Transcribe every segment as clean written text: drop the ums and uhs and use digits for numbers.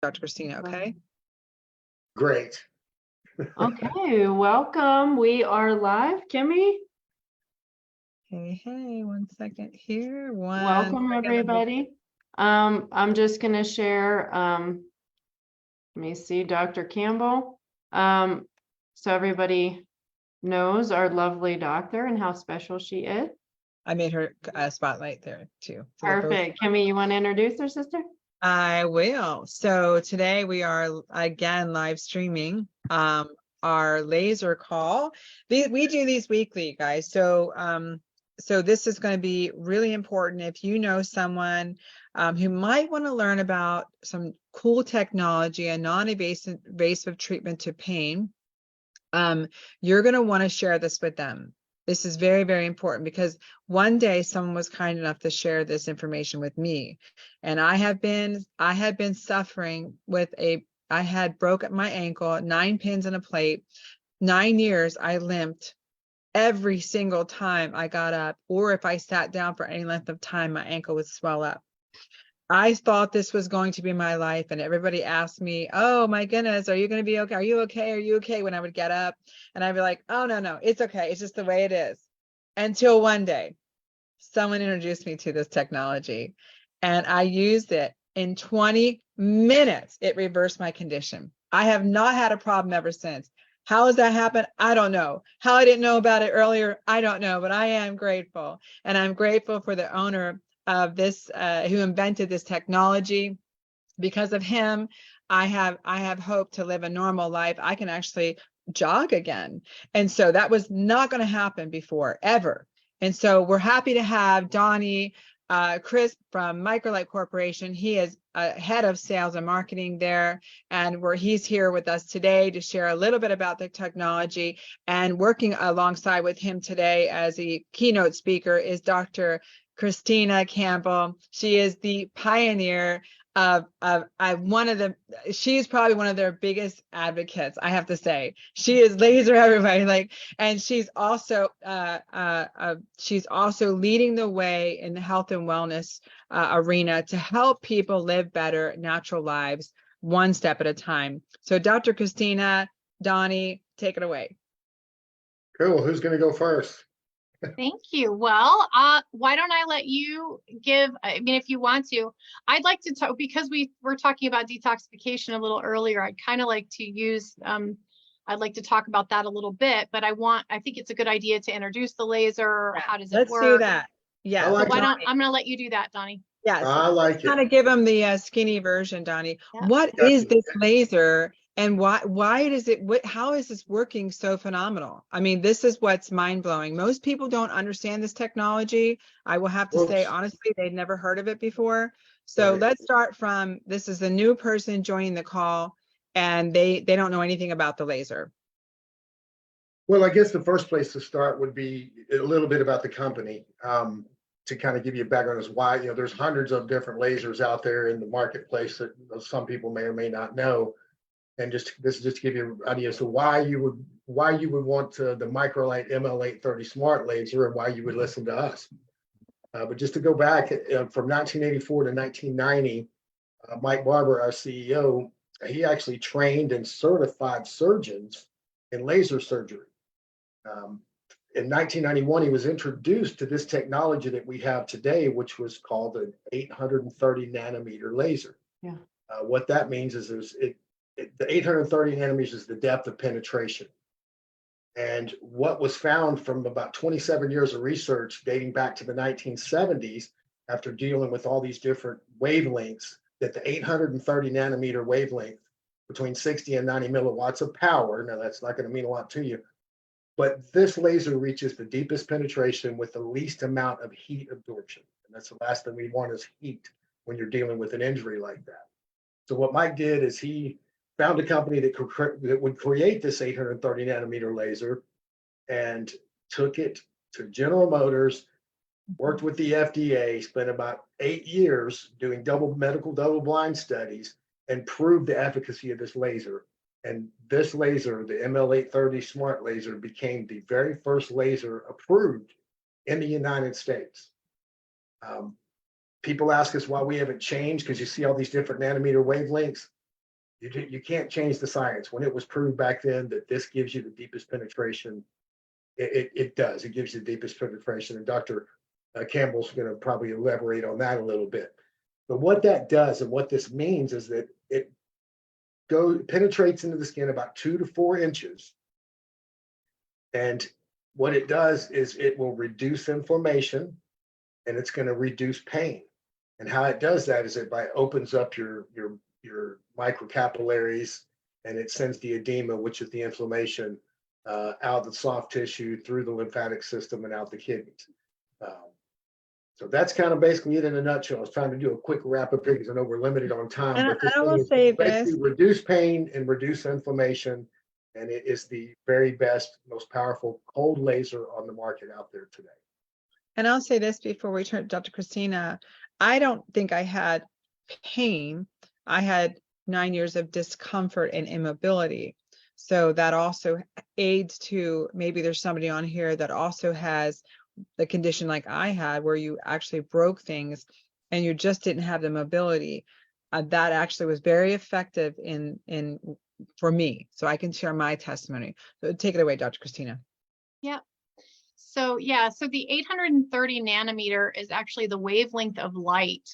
Dr. Christina, okay? Great. Okay, welcome. We are live. Kimmy, Hey, 1 second here. welcome everybody. I'm just going to share, let me see, Dr. Campbell. So everybody knows our lovely doctor and how special she is. I made her a spotlight there too. So Perfect. Kimmy, you want to introduce her sister? I will. So today we are again live streaming our laser call. We do these weekly, guys. So so this is going to be really important if you know someone who might want to learn about some cool technology and non-invasive treatment to pain. You're going to want to share this with them. This is very, very important because one day someone was kind enough to share this information with me. And I had been suffering with I had broken my ankle, 9 pins in a plate, 9 years I limped every single time I got up, or if I sat down for any length of time, my ankle would swell up. I thought this was going to be my life, and everybody asked me, oh my goodness, are you going to be okay? Are you okay? Are you okay? When I would get up, and I'd be like, oh, no, it's okay. It's just the way it is. Until one day, someone introduced me to this technology, and I used it. In 20 minutes, it reversed my condition. I have not had a problem ever since. How has that happened? I don't know. How I didn't know about it earlier, I don't know, but I am grateful. And I'm grateful for the owner of this, who invented this technology. Because of him, I have hope to live a normal life. I can actually jog again. And so that was not going to happen before, ever. And so we're happy to have Donnie Chris from Microlight Corporation. He is head of sales and marketing there, and he's here with us today to share a little bit about the technology. And working alongside with him today as a keynote speaker is Dr. Christina Campbell. She is the pioneer of she's probably one of their biggest advocates, I have to say. She is laser everybody, and she's also leading the way in the health and wellness arena to help people live better, natural lives, one step at a time. So Dr. Christina, Donnie, take it away. Cool. Who's going to go first? Thank you. Well, why don't I let you give, I mean, if you want to. I'd like to talk, because we were talking about detoxification a little earlier, I'd kind of like to use, I'd like to talk about that a little bit, but I think it's a good idea to introduce the laser. How does it work? Let's do that. Yeah. I like So I'm going to let you do that, Donnie. Yeah. I like it. Kind of give them the skinny version, Donnie. Yeah. What is this laser? And why does it, how is this working so phenomenal? I mean, this is what's mind blowing. Most people don't understand this technology. I will have to say, honestly, they'd never heard of it before. So let's start from, this is a new person joining the call, and they don't know anything about the laser. Well, I guess the first place to start would be a little bit about the company, to kind of give you a background as why, there's hundreds of different lasers out there in the marketplace that some people may or may not know. And this is just to give you an idea as to why you would want the Microlight ML830 smart laser and why you would listen to us. But just to go back from 1984 to 1990, Mike Barber, our CEO, he actually trained and certified surgeons in laser surgery. In 1991, he was introduced to this technology that we have today, which was called an 830 nanometer laser. Yeah. What that means is the 830 nanometers is the depth of penetration. And what was found from about 27 years of research dating back to the 1970s, after dealing with all these different wavelengths, that the 830 nanometer wavelength between 60 and 90 milliwatts of power, now that's not going to mean a lot to you, but this laser reaches the deepest penetration with the least amount of heat absorption. And that's the last thing we want is heat when you're dealing with an injury like that. So what Mike did is he found a company that would create this 830 nanometer laser and took it to General Motors, worked with the FDA, spent about 8 years doing double blind studies, and proved the efficacy of this laser. And this laser, the ML830 smart laser, became the very first laser approved in the United States. People ask us why we haven't changed, because you see all these different nanometer wavelengths. You can't change the science. When it was proved back then that this gives you the deepest penetration, it does. It gives you the deepest penetration. And Dr. Campbell's going to probably elaborate on that a little bit. But what that does and what this means is that it penetrates into the skin about 2 to 4 inches. And what it does is it will reduce inflammation and it's going to reduce pain. And how it does that is it opens up your microcapillaries, and it sends the edema, which is the inflammation, out the soft tissue, through the lymphatic system, and out the kidneys. So that's kind of basically it in a nutshell. I was trying to do a quick wrap up here because I know we're limited on time. And But this I will thing is say basically this. reduce pain and reduce inflammation, and it is the very best, most powerful cold laser on the market out there today. And I'll say this before we turn to Dr. Christina. I don't think I had pain. I had 9 years of discomfort and immobility. So that also aids to, maybe there's somebody on here that also has the condition like I had, where you actually broke things and you just didn't have the mobility. That actually was very effective for me. So I can share my testimony. So take it away, Dr. Christina. Yeah. So the 830 nanometer is actually the wavelength of light.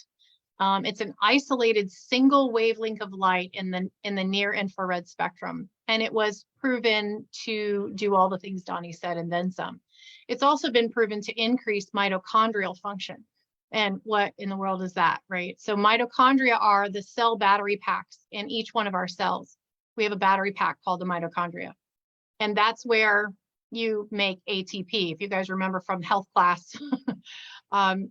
It's an isolated single wavelength of light in the near infrared spectrum, and it was proven to do all the things Donnie said and then some. It's also been proven to increase mitochondrial function. And what in the world is that, right? So mitochondria are the cell battery packs in each one of our cells. We have a battery pack called the mitochondria, and that's where you make ATP. If you guys remember from health class,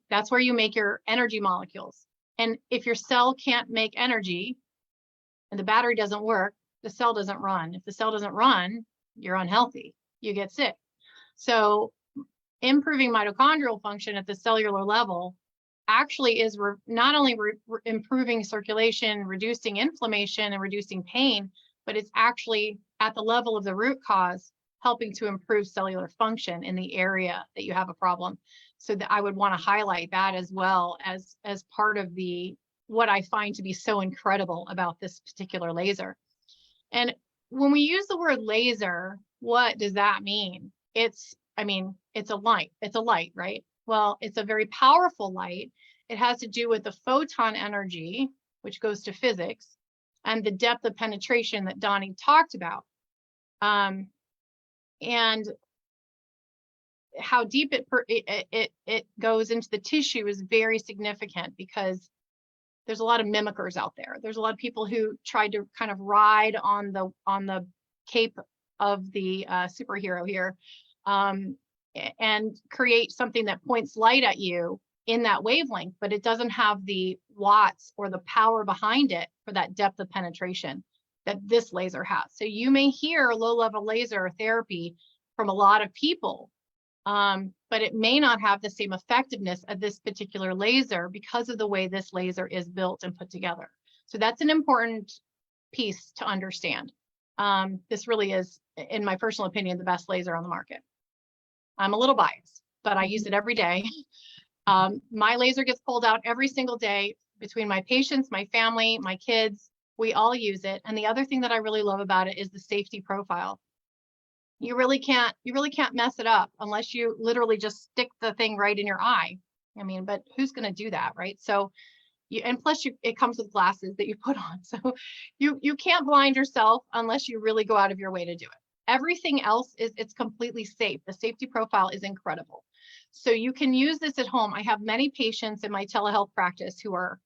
that's where you make your energy molecules. And if your cell can't make energy and the battery doesn't work, the cell doesn't run. If the cell doesn't run, you're unhealthy, you get sick. So improving mitochondrial function at the cellular level actually is not only improving circulation, reducing inflammation and reducing pain, but it's actually at the level of the root cause, helping to improve cellular function in the area that you have a problem. So that I would want to highlight that as well as part of what I find to be so incredible about this particular laser. And when we use the word laser, what does that mean? It's a light, right? Well, it's a very powerful light. It has to do with the photon energy, which goes to physics, and the depth of penetration that Donnie talked about. And how deep it goes into the tissue is very significant, because there's a lot of mimickers out there. There's a lot of people who tried to kind of ride on the cape of the superhero here, and create something that points light at you in that wavelength, but it doesn't have the watts or the power behind it for that depth of penetration that this laser has. So you may hear low-level laser therapy from a lot of people, but it may not have the same effectiveness of this particular laser because of the way this laser is built and put together. So that's an important piece to understand. This really is, in my personal opinion, the best laser on the market. I'm a little biased, but I use it every day. My laser gets pulled out every single day between my patients, my family, my kids. We all use it. And the other thing that I really love about it is the safety profile. You really can't mess it up unless you literally just stick the thing right in your eye. I mean, but who's going to do that, right? So and plus it comes with glasses that you put on. So you can't blind yourself unless you really go out of your way to do it. Everything else it's completely safe. The safety profile is incredible. So you can use this at home. I have many patients in my telehealth practice who are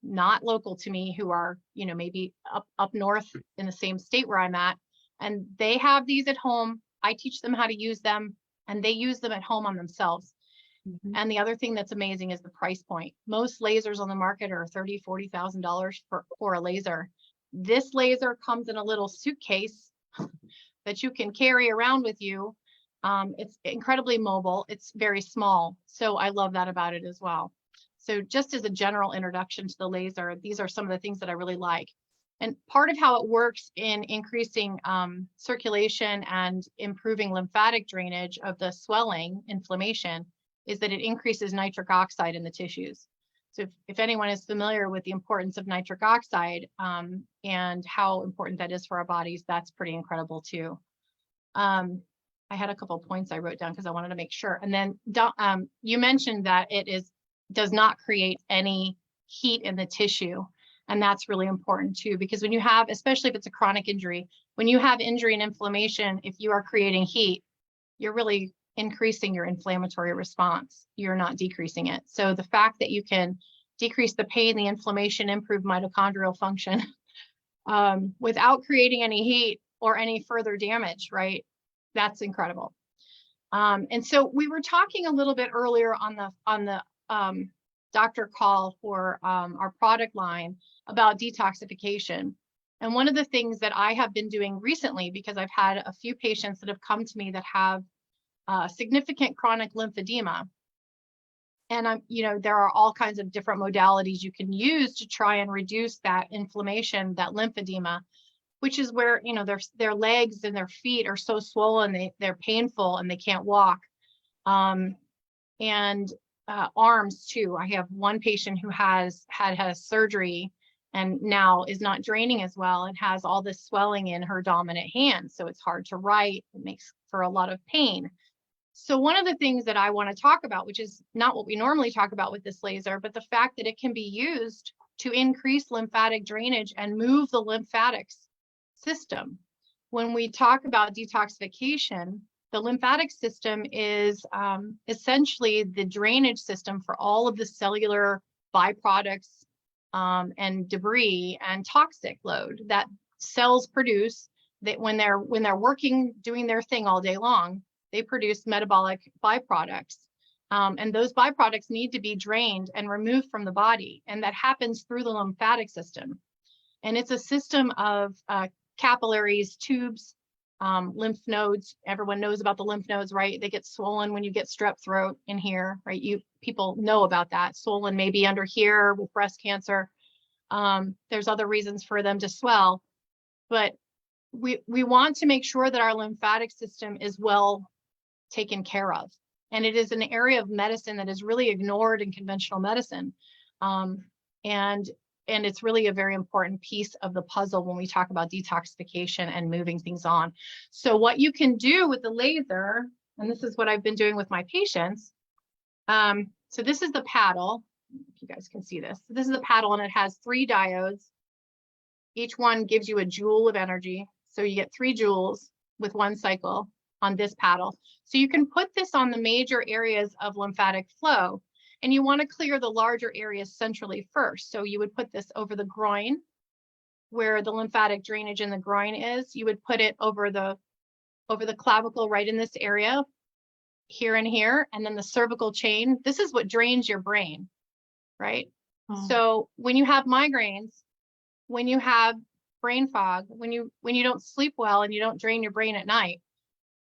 not local to me, who are, maybe up north in the same state where I'm at, and they have these at home. I teach them how to use them, and they use them at home on themselves. Mm-hmm. And the other thing that's amazing is the price point. Most lasers on the market are $30,000, $40,000 for a laser. This laser comes in a little suitcase that you can carry around with you. It's incredibly mobile. It's very small. So I love that about it as well. So just as a general introduction to the laser, these are some of the things that I really like. And part of how it works in increasing circulation and improving lymphatic drainage of the swelling, inflammation, is that it increases nitric oxide in the tissues. So if anyone is familiar with the importance of nitric oxide and how important that is for our bodies, that's pretty incredible too. I had a couple of points I wrote down because I wanted to make sure. And then you mentioned that does not create any heat in the tissue. And that's really important too, because when you have, especially if it's a chronic injury, when you have injury and inflammation, if you are creating heat, you're really increasing your inflammatory response. You're not decreasing it. So the fact that you can decrease the pain, the inflammation, improve mitochondrial function without creating any heat or any further damage, right? That's incredible. And so we were talking a little bit earlier on the doctor call for our product line about detoxification. And one of the things that I have been doing recently, because I've had a few patients that have come to me that have significant chronic lymphedema. And there are all kinds of different modalities you can use to try and reduce that inflammation, that lymphedema, which is where, their legs and their feet are so swollen, they're painful and they can't walk. And arms too. I have one patient who has had surgery and now is not draining as well and has all this swelling in her dominant hand. So it's hard to write. It makes for a lot of pain. So one of the things that I want to talk about, which is not what we normally talk about with this laser, but the fact that it can be used to increase lymphatic drainage and move the lymphatic system. When we talk about detoxification, the lymphatic system is essentially the drainage system for all of the cellular byproducts and debris and toxic load that cells produce, that when they're working, doing their thing all day long, they produce metabolic byproducts. And those byproducts need to be drained and removed from the body. And that happens through the lymphatic system. And it's a system of capillaries, tubes, lymph nodes. Everyone knows about the lymph nodes, right? They get swollen when you get strep throat in here, right? People know about that. Swollen maybe under here with breast cancer. There's other reasons for them to swell, but we want to make sure that our lymphatic system is well taken care of. And it is an area of medicine that is really ignored in conventional medicine. And it's really a very important piece of the puzzle when we talk about detoxification and moving things on. So what you can do with the laser, and this is what I've been doing with my patients. So this is the paddle, if you guys can see this. So this is the paddle and it has 3 diodes. Each one gives you a joule of energy. So you get 3 joules with 1 cycle on this paddle. So you can put this on the major areas of lymphatic flow, and you want to clear the larger areas centrally first. So you would put this over the groin, where the lymphatic drainage in the groin is. You would put it over the clavicle right in this area, here and here, and then the cervical chain. This is what drains your brain, right? Oh. So when you have migraines, when you have brain fog, when you don't sleep well and you don't drain your brain at night,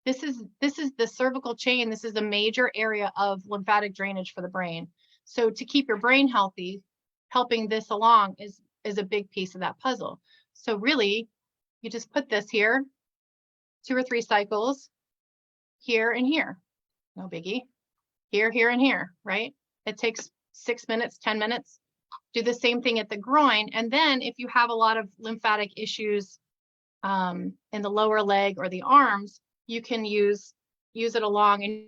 this is the cervical chain. This is a major area of lymphatic drainage for the brain. So to keep your brain healthy, helping this along is a big piece of that puzzle. So really, you just put this here, 2 or 3 cycles, here and here. No biggie. Here, here, and here, right? It takes 6 minutes, 10 minutes. Do the same thing at the groin. And then if you have a lot of lymphatic issues in the lower leg or the arms, you can use it along, and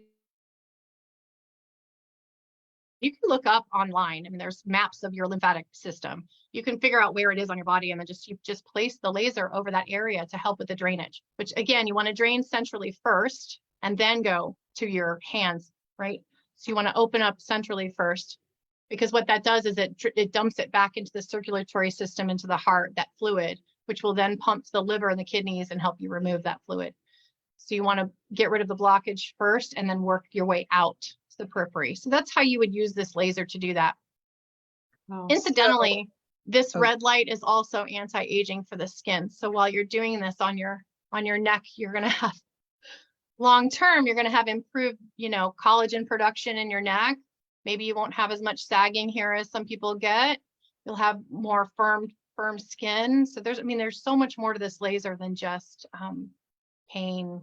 you can look up online. I mean, there's maps of your lymphatic system. You can figure out where it is on your body, and then you just place the laser over that area to help with the drainage, which again, you want to drain centrally first and then go to your hands, right? So you want to open up centrally first, because what that does is it dumps it back into the circulatory system, into the heart, that fluid, which will then pump to the liver and the kidneys and help you remove that fluid. So you want to get rid of the blockage first and then work your way out to the periphery. So that's how you would use this laser to do that. Oh, incidentally, this red light is also anti-aging for the skin. So while you're doing this on your neck, you're going to have long term, you're going to have improved, collagen production in your neck. Maybe you won't have as much sagging here as some people get. You'll have more firm skin. So there's so much more to this laser than just pain.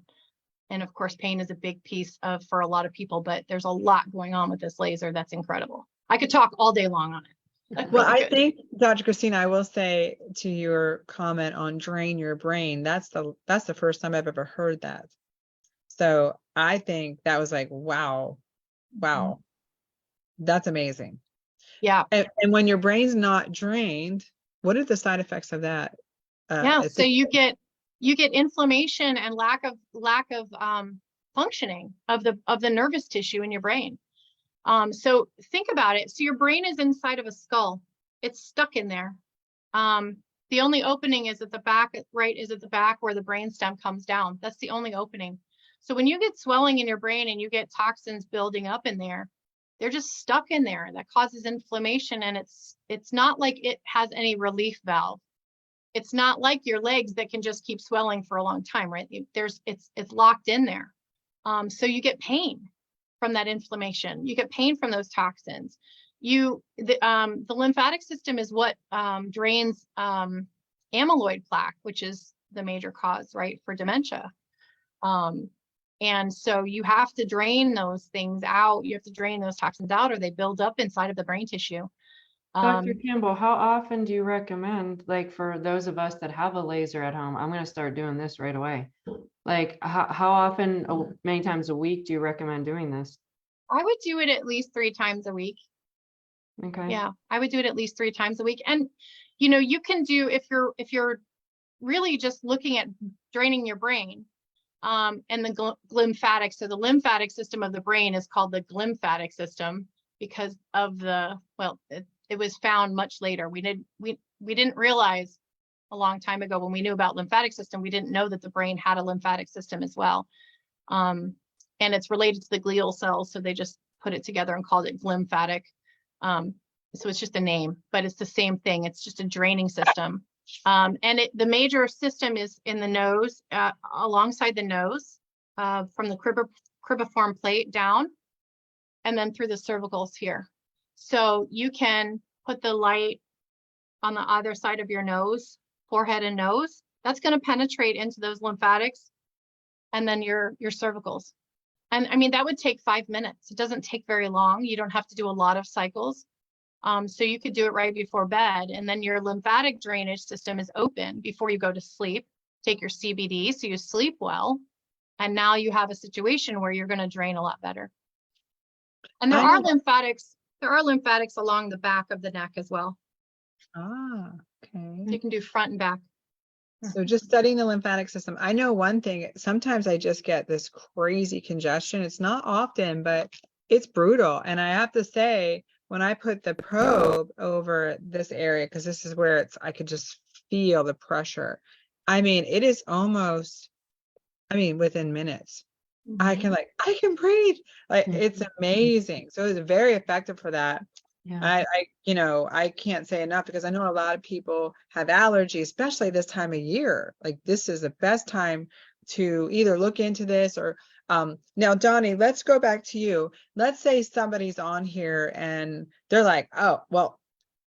And of course, pain is a big piece for a lot of people, but there's a lot going on with this laser that's incredible. I could talk all day long on it. I Well, really I could. think, Dr. Christina, I will say to your comment on drain your brain, that's the first time I've ever heard that. So I think that was like, wow, wow, that's amazing. Yeah. And when your brain's not drained, what are the side effects of that? Yeah. I So think, you get inflammation and lack of functioning of the nervous tissue in your brain. So think about it. So your brain is inside of a skull. It's stuck in there. The only opening is at the back, right? Is at the back where the brainstem comes down. That's the only opening. So when you get swelling in your brain and you get toxins building up in there, they're just stuck in there. That causes inflammation, and it's not like it has any relief valve. It's not like your legs that can just keep swelling for a long time, right? It's locked in there. So you get pain from that inflammation. You get pain from those toxins. The lymphatic system is what drains amyloid plaque, which is the major cause, right, for dementia. And so you have to drain those things out. You have to drain those toxins out, or they build up inside of the brain tissue. Dr. Campbell, how often do you recommend, like for those of us that have a laser at home, I'm going to start doing this right away. Like how often, many times a week do you recommend doing this? I would do it at least 3 times a week. Okay. Yeah, I would do it at least 3 times a week. And, you know, you can do, if you're really just looking at draining your brain, and the lymphatic. So the lymphatic system of the brain is called the glymphatic system because of it was found much later. We didn't realize a long time ago when we knew about lymphatic system, we didn't know that the brain had a lymphatic system as well. And it's related to the glial cells. So they just put it together and called it glymphatic. So it's just a name, but it's the same thing. It's just a draining system. And the major system is in the nose, alongside the nose, from the cribriform plate down, and then through the cervicals here. So you can put the light on the other side of your nose, forehead and nose. That's going to penetrate into those lymphatics, and then your cervicals. And I mean, that would take 5 minutes. It doesn't take very long. You don't have to do a lot of cycles. So you could do it right before bed, and then your lymphatic drainage system is open before you go to sleep. Take your CBD so you sleep well, and now you have a situation where you're going to drain a lot better. And there are lymphatics along the back of the neck as well. Okay. You can do front and back. So just studying the lymphatic system. I know one thing, sometimes I just get this crazy congestion. It's not often, but it's brutal. And I have to say, when I put the probe over this area, because this is where I could just feel the pressure. I mean, it is almost, within minutes. I can breathe. Like, it's amazing. So it's very effective for that. Yeah. I can't say enough, because I know a lot of people have allergies, especially this time of year. Like, this is the best time to either look into this or now, Donnie, let's go back to you. Let's say somebody's on here and they're like, oh, well,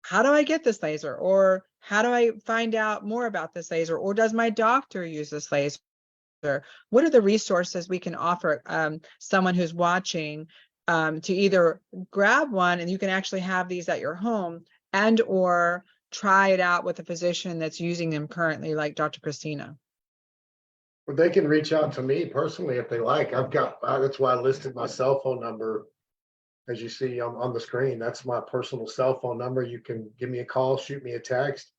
how do I get this laser? Or how do I find out more about this laser? Or does my doctor use this laser? What are the resources we can offer someone who's watching to either grab one, and you can actually have these at your home, and or try it out with a physician that's using them currently, like Dr. Christina? Well, they can reach out to me personally if they like. That's why I listed my cell phone number, as you see on the screen. That's my personal cell phone number. You can give me a call, shoot me a text.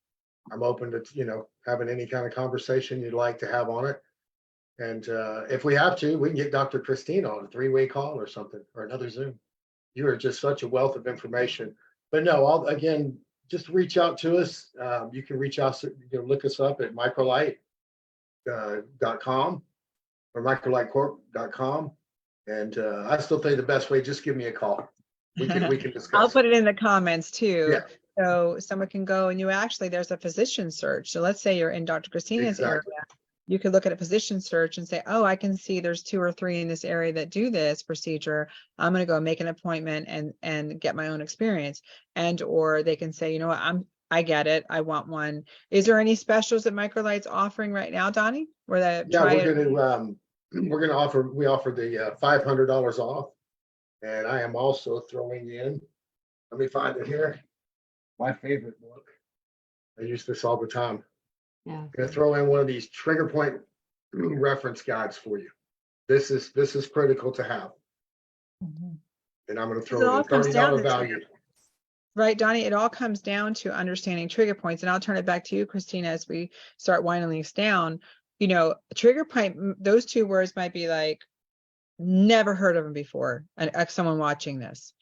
I'm open to, having any kind of conversation you'd like to have on it. And if we have to, we can get Dr. Christina on a 3-way call or something, or another Zoom. You are just such a wealth of information. But no, again, just reach out to us. You can reach out, look us up at Microlight.com or microlightcorp.com. And I still think the best way, just give me a call. We can discuss. I'll put it in the comments too. Yeah. So someone can go, and there's a physician search. So let's say you're in Dr. Christina's area. You could look at a physician search and say, oh, I can see there's 2 or 3 in this area that do this procedure. I'm going to go make an appointment and get my own experience. And, or they can say, you know what, I get it. I want one. Is there any specials that Microlight's offering right now, Donnie? We offer the $500 off. And I am also throwing in Let me find it here. My favorite book. I use this all the time. Yeah. I'm gonna throw in one of these trigger point reference guides for you. This is critical to have. And I'm gonna It throw all in comes down $30 to value. Right, Donnie, it all comes down to understanding trigger points. And I'll turn it back to you, Christina, as we start winding these down. You know, trigger point, those two words might be like, never heard of them before, and someone watching this.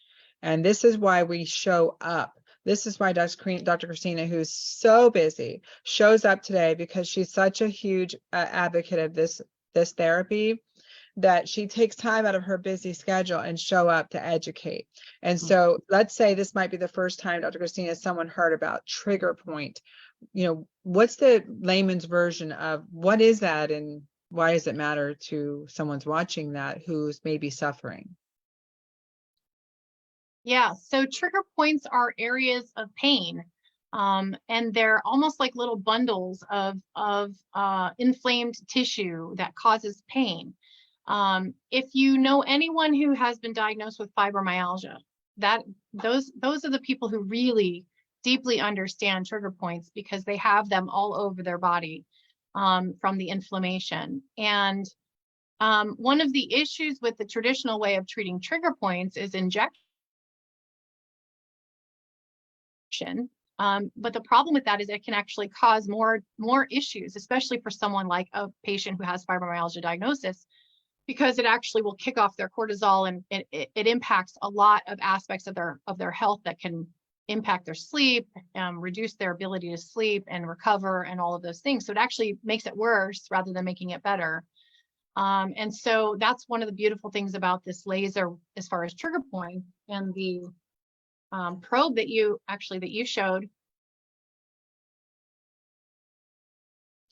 And this is why we show up. This is why Dr. Christina, who's so busy, shows up today, because she's such a huge advocate of this therapy, that she takes time out of her busy schedule and show up to educate. And so let's say this might be the first time, Dr. Christina, someone heard about trigger point. You know, what's the layman's version of what is that, and why does it matter to someone's watching that who's maybe suffering? Yeah, so trigger points are areas of pain. And they're almost like little bundles of inflamed tissue that causes pain. If you know anyone who has been diagnosed with fibromyalgia, those are the people who really deeply understand trigger points, because they have them all over their body from the inflammation. And one of the issues with the traditional way of treating trigger points is injection. But the problem with that is it can actually cause more issues, especially for someone like a patient who has fibromyalgia diagnosis, because it actually will kick off their cortisol, and it impacts a lot of aspects of their health that can impact their sleep, reduce their ability to sleep and recover, and all of those things. So it actually makes it worse rather than making it better. And so that's one of the beautiful things about this laser as far as trigger point. And the probe that you showed,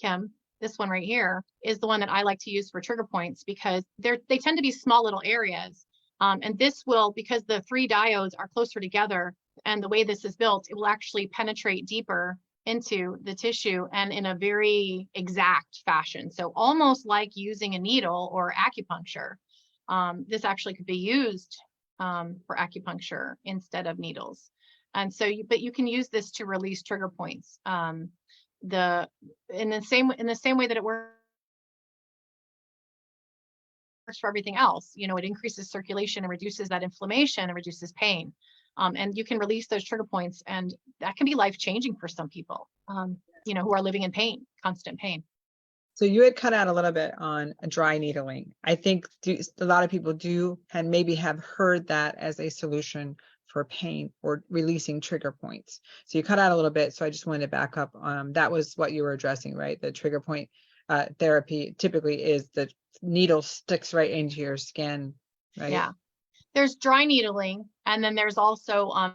Kim, this one right here is the one that I like to use for trigger points, because they tend to be small little areas. And this will, because the three diodes are closer together and the way this is built, it will actually penetrate deeper into the tissue and in a very exact fashion. So almost like using a needle or acupuncture. This actually could be used for acupuncture instead of needles. And so but you can use this to release trigger points. In the same way that it works for everything else, you know, it increases circulation and reduces that inflammation and reduces pain. And you can release those trigger points, and that can be life-changing for some people, you know, who are living in pain, constant pain. So you had cut out a little bit on dry needling. I think a lot of people do and maybe have heard that as a solution for pain or releasing trigger points. So you cut out a little bit. So I just wanted to back up. That was what you were addressing, right? The trigger point therapy typically is the needle sticks right into your skin, right? Yeah. There's dry needling, and then there's also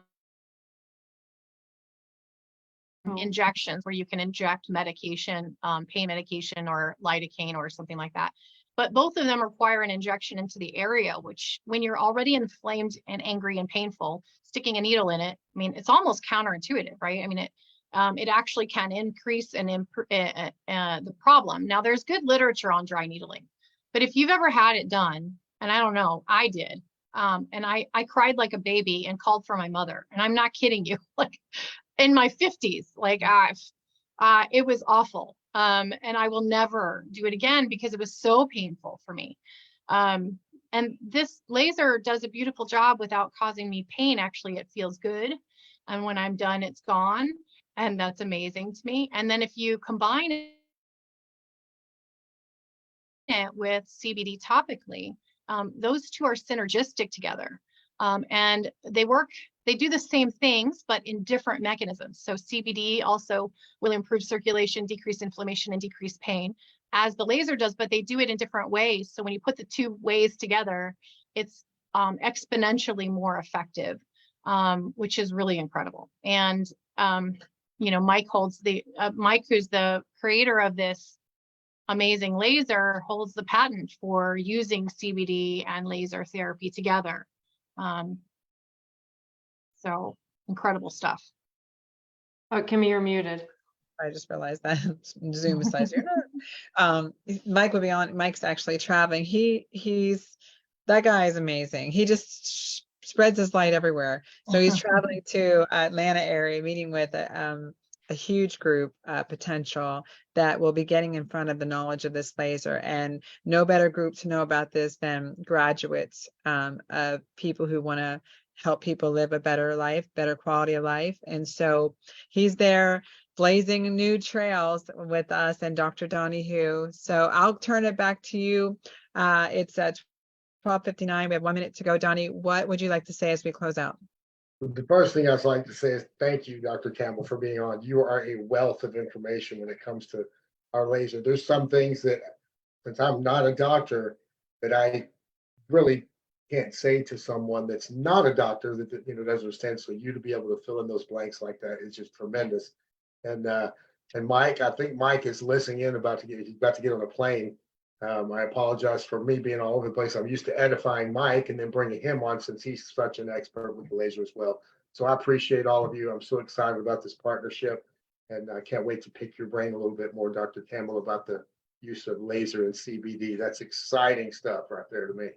injections where you can inject medication, pain medication or lidocaine or something like that. But both of them require an injection into the area, which when you're already inflamed and angry and painful, sticking a needle in it, I mean, it's almost counterintuitive, right? I mean, it actually can increase the problem. Now, there's good literature on dry needling, but if you've ever had it done, and I don't know, I did, and I cried like a baby and called for my mother, and I'm not kidding you, like in my 50s, like it was awful. And I will never do it again because it was so painful for me. And this laser does a beautiful job without causing me pain. Actually, it feels good. And when I'm done, it's gone. And that's amazing to me. And then if you combine it with CBD topically, those two are synergistic together. And they do the same things, but in different mechanisms. So CBD also will improve circulation, decrease inflammation, and decrease pain, as the laser does, but they do it in different ways. So when you put the two ways together, it's exponentially more effective, which is really incredible. And, you know, Mike, who's the creator of this amazing laser, holds the patent for using CBD and laser therapy together. So incredible stuff. Oh, Kimmy, you're muted. I just realized that Zoom besides you. Mike will be on. Mike's actually traveling. That guy is amazing. He just spreads his light everywhere. So he's traveling to Atlanta area, meeting with a huge group potential that will be getting in front of the knowledge of this laser. And no better group to know about this than graduates of people who want to help people live a better life, better quality of life. And so he's there blazing new trails with us and Dr. Donahue. So I'll turn it back to you. It's at 12:59. We have 1 minute to go. Donnie, what would you like to say as we close out? The first thing I'd like to say is thank you, Dr. Campbell, for being on. You are a wealth of information when it comes to our laser. There's some things that, since I'm not a doctor, that I really can't say to someone that's not a doctor that doesn't understand. So you to be able to fill in those blanks like that is just tremendous. And Mike, I think Mike is listening in he's about to get on a plane. I apologize for me being all over the place. I'm used to edifying Mike and then bringing him on since he's such an expert with the laser as well. So I appreciate all of you. I'm so excited about this partnership, and I can't wait to pick your brain a little bit more, Dr. Campbell, about the use of laser and CBD. That's exciting stuff right there to me.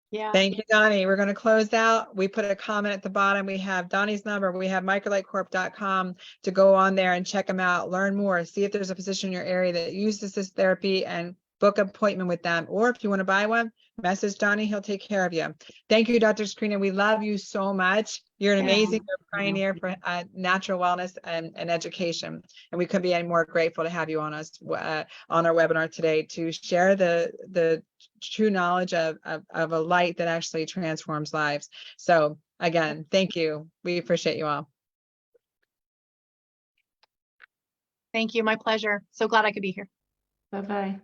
Yeah. Thank you, Donnie. We're going to close out. We put a comment at the bottom. We have Donnie's number. We have microlightcorp.com to go on there and check them out, learn more, see if there's a physician in your area that uses this therapy, and book an appointment with them. Or if you want to buy one, message Donnie. He'll take care of you. Thank you, Dr. Christina. We love you so much. You're an amazing pioneer for natural wellness and education. And we couldn't be any more grateful to have you on on our webinar today to share the true knowledge of a light that actually transforms lives. So again, thank you. We appreciate you all. Thank you. My pleasure. So glad I could be here. Bye-bye.